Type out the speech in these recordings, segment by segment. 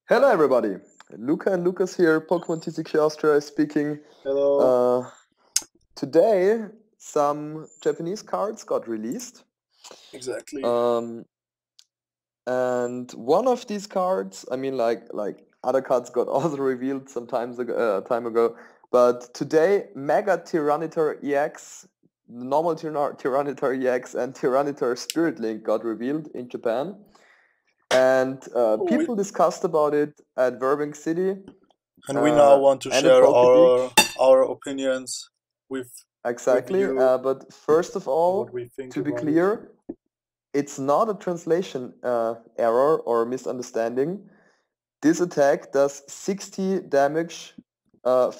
Hello everybody, Luca and Lukas here, Pokemon TCQ Austria speaking. Hello. Today some Japanese cards got released, Exactly. um, and one of these cards, I mean like other cards got also revealed some time ago, but today Mega Tyranitar EX, normal Tyranitar EX and Tyranitar Spirit Link got revealed in Japan. And We, people discussed about it at Burbank City and we now want to and at share Poke our Beach. our opinions with with Exactly. you, But first of what all, we think to be about it. clear, it's not a translation error or misunderstanding. This attack does 60 damage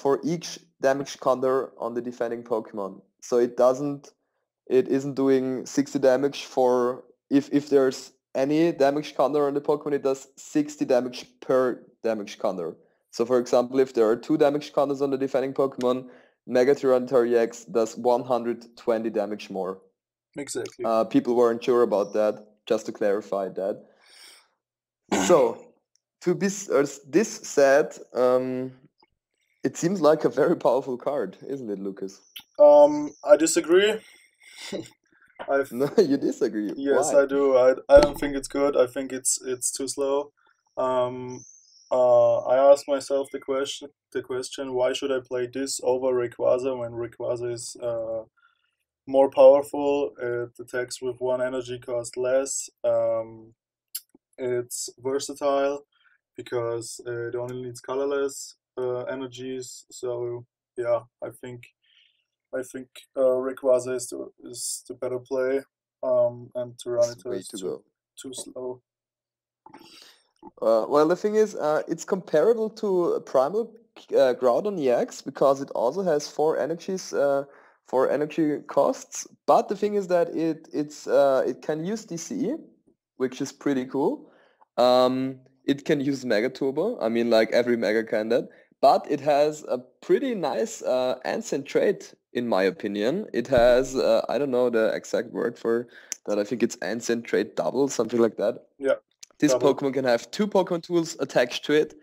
for each damage counter on the defending Pokemon. So it isn't doing 60 damage for if there's any damage counter on the Pokemon, it does 60 damage per damage counter. So for example, if there are 2 damage counters on the defending Pokemon, Mega Tyranitar EX does 120 damage more. Exactly. People weren't sure about that, just to clarify that. So, this said, it seems like a very powerful card, isn't it, Lucas? I disagree. I've No, you disagree. Yes, Why? I do. I don't think it's good. I think it's too slow. Um, I asked myself the question, why should I play this over Rayquaza when Rayquaza is more powerful? It attacks with one energy cost less. It's versatile because it only needs colorless energies. So yeah, I think Rayquaza is the better play, and It's Tyranitar way is to too go. too slow. Well, the thing is, it's comparable to Primal Groudon EX because it also has 4 energy costs. But the thing is that it can use DCE, which is pretty cool. It can use Mega Turbo. I mean, like every Mega can that. But it has a pretty nice ancient trait, in my opinion. It has I don't know the exact word for that. I think it's ancient trait double, something like that. Yeah, This double. Pokemon can have 2 Pokemon tools attached to it,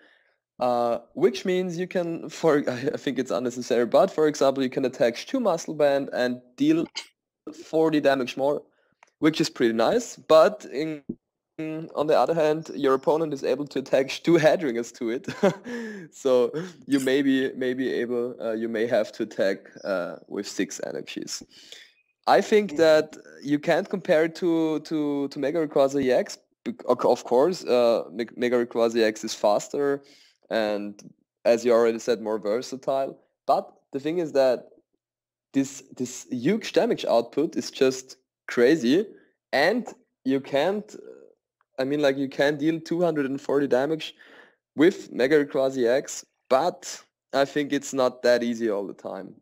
which means you can, I think it's unnecessary, but for example, you can attach 2 Muscle Band and deal 40 damage more, which is pretty nice. But on the other hand, your opponent is able to attach 2 Headringers to it, so you may have to attack with 6 energies. I think that you can't compare it to Mega Rayquaza EX. Of course, Mega Rayquaza EX is faster and, as you already said, more versatile. But the thing is that this huge damage output is just crazy, and you can't. I mean, like you can deal 240 damage with Mega Rayquaza EX, but I think it's not that easy all the time.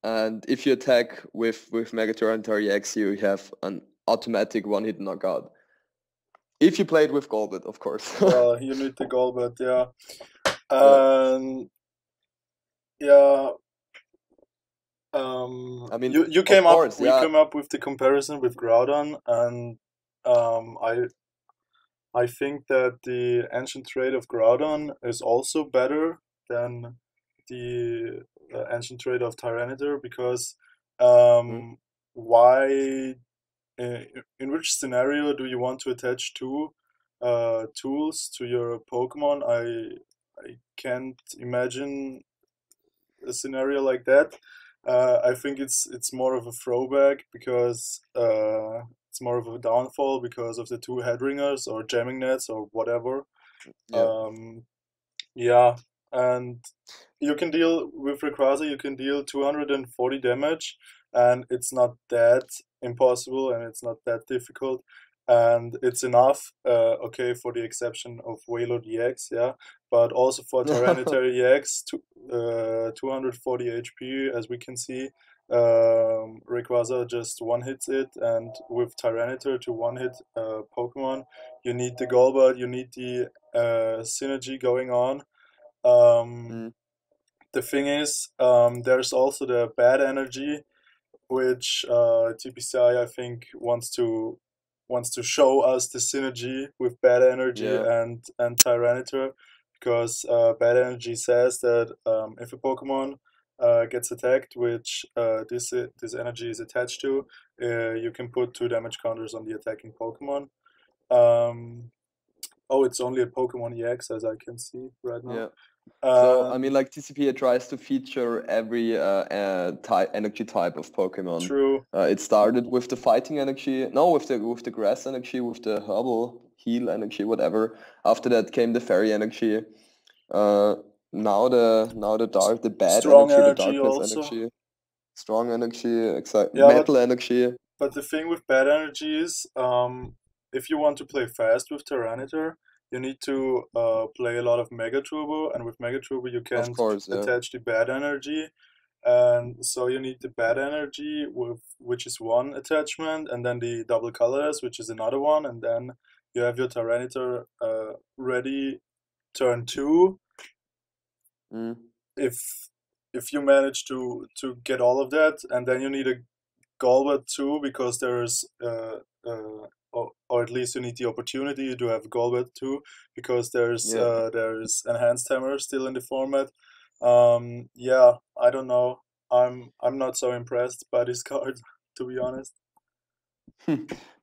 And if you attack with Mega Tyranitar EX, you have an automatic one-hit knockout. If you play it with Golbat, of course. Well, you need the goal, but yeah, Yeah. and yeah. I mean, You of came up. course, We yeah. came up with the comparison with Groudon, and I think that the ancient trait of Groudon is also better than the ancient trait of Tyranitar because Mm. why uh, in which scenario do you want to attach two tools to your Pokemon? I can't imagine a scenario like that. I think it's more of a throwback because it's more of a downfall because of the two headringers or jamming nets or whatever. Yeah. Um, yeah, and you can deal with Rayquaza. You can deal 240 damage, and it's not that impossible, and it's not that difficult, and it's enough. Okay, for the exception of Wailord EX, yeah, but also for Tyranitar EX, 240 HP, as we can see. Rayquaza just one hits it, and with Tyranitar to one hit Pokemon, you need the Golbat, you need the synergy going on. Um, Mm. the thing is, there's also the bad energy, which TPCI I think wants to show us the synergy with Bad Energy Yeah. and Tyranitar, because Bad Energy says that if a Pokemon gets attacked, which this energy is attached to, you can put 2 damage counters on the attacking Pokemon. Oh, it's only a Pokemon EX, as I can see right now. Yeah. So I mean, like TCP tries to feature every energy type of Pokemon. True. It started with the fighting energy, no, with the grass energy, with the herbal heal energy, whatever. After that came the fairy energy. Now the bad Strong energy, the energy darkness also. energy, strong energy, Yeah, metal energy. but the thing with Bad Energy is, if you want to play fast with Tyranitar, you need to play a lot of Mega Turbo, and with Mega Turbo you Of can't course, yeah. attach the Bad Energy, and so you need the Bad Energy, which is one attachment, and then the double colorless, which is another one, and then you have your Tyranitar ready turn 2. Mm. If you manage to get all of that, and then you need a Golbat too, because there's or at least you need the opportunity to have Golbat too, because there's Yeah. enhanced hammer still in the format. Yeah, I don't know. I'm not so impressed by this card, to be honest.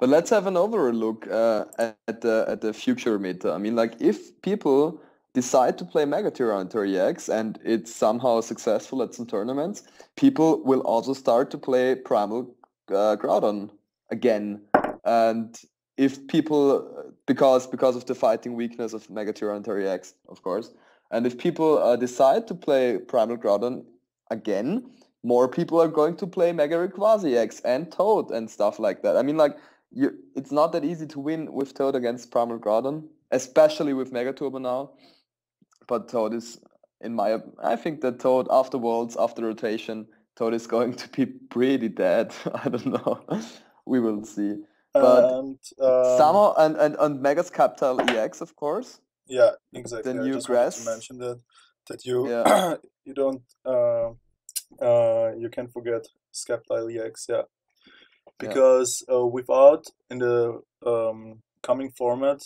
But let's have an overall look at the future meta. I mean, like if people decide to play Mega Tyranitar EX and it's somehow successful at some tournaments, people will also start to play Primal Groudon again. And if people, because of the fighting weakness of Mega Tyranitar EX, of course, and if people decide to play Primal Groudon again, more people are going to play Mega Rayquaza EX and Toad and stuff like that. I mean, like, it's not that easy to win with Toad against Primal Groudon, especially with Mega Turbo now. But Toad is, I think that Toad after Worlds, after rotation, Toad is going to be pretty dead. I don't know. We will see. But And somehow, and Mega's Capital EX, of course. yeah, The exactly. I new just wanted to grass. mention that you Yeah. you don't you can forget Sceptile EX, yeah. Yeah. Because without in the coming format,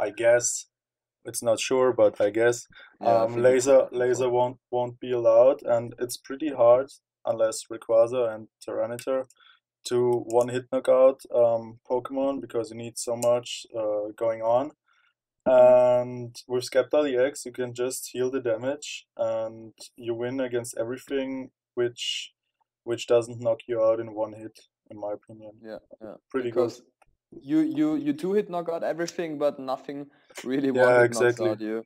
I guess it's not sure, but I guess Yeah, I think it's laser the format. won't be allowed, and it's pretty hard unless Rayquaza and Tyranitar to one hit knockout Pokemon, because you need so much going on. Mm. And with Sceptile EX, you can just heal the damage, and you win against everything, which doesn't knock you out in one hit, in my opinion. Yeah, yeah. Pretty good. Because you two-hit knock out everything, but nothing really Yeah, one-hit knocks exactly. out you.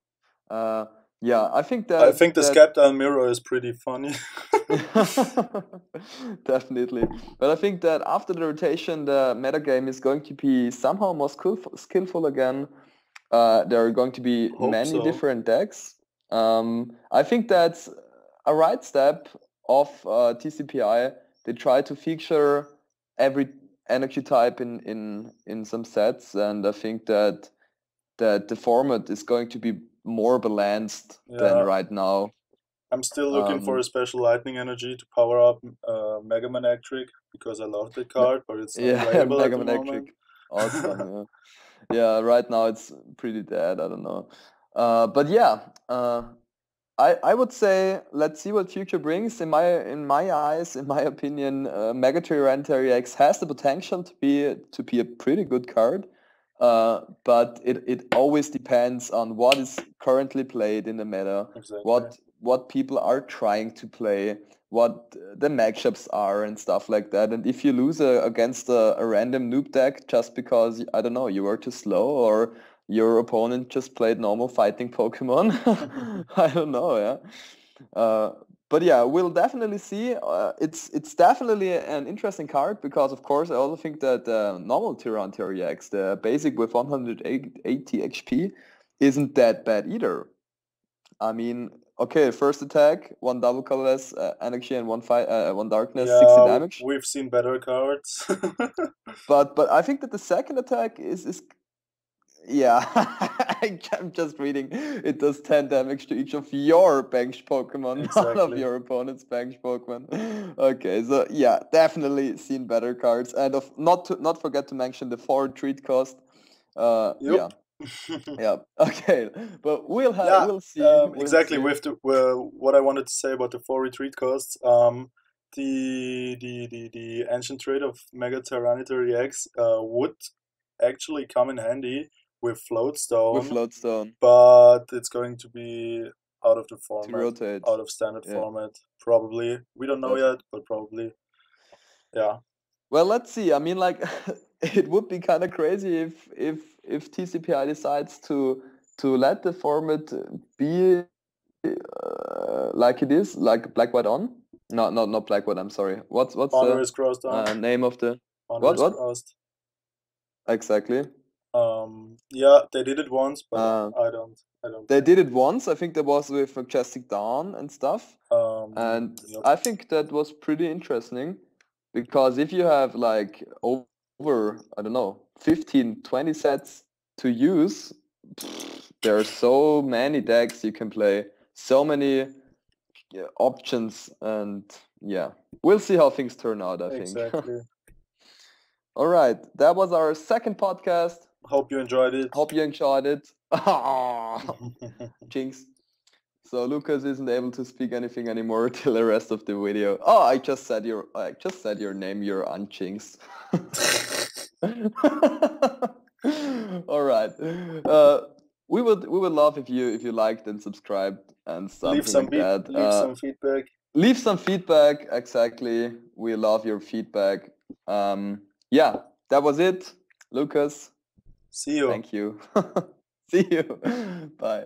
Uh, yeah, I think I think the that Sceptile mirror is pretty funny. definitely. But I think that after the rotation, the metagame is going to be somehow more skillful again. There are going to be Hope many so. different decks. I think that's a right step of TCPI. They try to feature every energy type in some sets, and I think that the format is going to be more balanced than Yeah, right now. I'm still looking for a special lightning energy to power up Mega Man Electric, because I love the Me- card, but it's not yeah, playable at Mega the Man moment. Electric, awesome. Yeah. Yeah, right now it's pretty dead. I don't know. But yeah, I would say let's see what future brings. In my eyes, in my opinion, Mega Tyranitar EX has the potential to be a pretty good card. But it always depends on what is currently played in the meta, Exactly. what people are trying to play, what the matchups are and stuff like that. And if you lose against a random noob deck just because, I don't know, you were too slow or your opponent just played normal fighting Pokemon, I don't know, yeah. Uh, but yeah, we'll definitely see. It's definitely an interesting card because, of course, I also think that normal Tyranitar EX, the basic with 180 HP, isn't that bad either. I mean, okay, first attack, one double colorless energy and one darkness, 60 Yeah, damage. we've seen better cards. But I think that the second attack is Yeah, I'm just reading. It does 10 damage to each of your benched Pokemon, not of Exactly. your opponent's benched Pokemon. Okay, so yeah, definitely seen better cards, and not forget to mention the 4 retreat cost. Yeah, Yup. yeah. Okay, but Yeah, we'll see, we'll exactly. see. With what I wanted to say about the 4 retreat costs, the ancient trait of Mega Tyranitar EX would actually come in handy with With Floatstone, Lodestone but it's going to be out of the to format, rotate. out of standard Yeah, format, probably. We don't know definitely. yet, but probably. Yeah. Well, let's see. I mean, like, it would be kind of crazy if TCPI decides to let the format be like it is, like Black White on. No, not Black White. I'm sorry. What's Honor the is crossed on. name of the Honor what is what crossed. exactly? Yeah, they did it once, but Uh, I don't they think. did it once. I think that was with Majestic Dawn and stuff, and Yep. I think that was pretty interesting because if you have like over, I don't know, 15, 20 sets to use, there are so many decks you can play, so many options, and yeah, we'll see how things turn out, I think. Exactly. All right, that was our second podcast. Hope you enjoyed it. Hope you enjoyed it. Jinx. So Lucas isn't able to speak anything anymore till the rest of the video. Oh, I just said your name. You're unjinxed. All right. We would love if you liked and subscribed and something like that. Leave some feedback. Leave some feedback. Exactly. We love your feedback. Yeah, that was it, Lucas. See you. Thank you. See you. Bye.